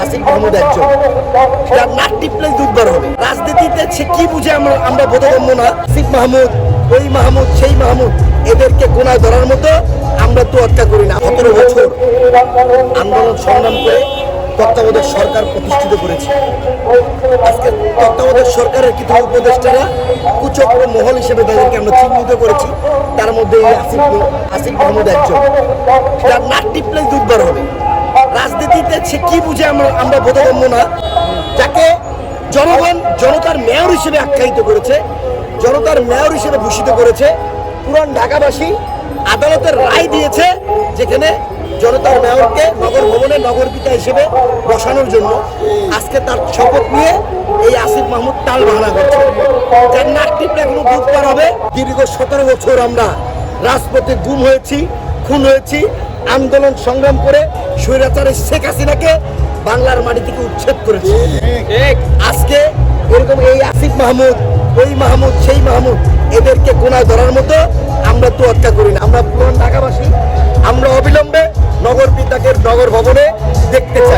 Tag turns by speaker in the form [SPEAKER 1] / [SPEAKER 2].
[SPEAKER 1] আসিফ মাহমুদ একজন, যার নাক টিপলে দুধবার হবে। রাজনীতিতে সে কি বুঝে আমরা বোধগম্য না। আসিফ মাহমুদ, ওই মাহমুদ, সেই মাহমুদ, এদেরকে গোনায় ধরার মতো আমরা তো অটকা করি না। 17 বছর আন্দোলন সংগ্রাম করে তত্ত্বাবধায়ক সরকার প্রতিষ্ঠিত করেছে। আজকে তত্ত্বাবধায়ক সরকারের কিছু উপদেষ্টারা কুচক্র মহল হিসেবে তাদেরকে আমরা চিহ্নিত করেছি। তার মধ্যে এই আসিফ মাহমুদ একজন, যার নাক টিপলে দুধবার হবে। রাজনীতিতে সে কি বুঝে আমরা বোধগম্য না। যাকে জনগণ জনতার মেয়র হিসেবে আখ্যায়িত করেছে, জনতার মেয়র হিসেবে ভূষিত করেছে। পুরান ঢাকাবাসী আদালতের রায় দিয়েছে, যেখানে জনতার মেয়রকে নগর ভবনে নগর পিতা হিসেবে বসানোর জন্য আজকে তার শপথ নিয়ে এই আসিফ মাহমুদ টাল বাহানা করছে। যার নাক টিপলে এখনো দুধ পার হবে। দীর্ঘ 17 বছর আমরা রাজপথে গুম হয়েছি, খুন হয়েছি, আন্দোলন সংগ্রাম করে স্বৈরাচারের শেখ হাসিনাকে বাংলার মাটি থেকে উচ্ছেদ করেছি। আজকে এরকম এই আসিফ মাহমুদ, ওই মাহমুদ, সেই মাহমুদ, এদেরকে গোনায় ধরার মতো আমরা তো অটকা করি না। আমরা পুরান ঢাকাবাসী আমরা অবিলম্বে নগর পিতাকে নগর ভবনে দেখতে চাই।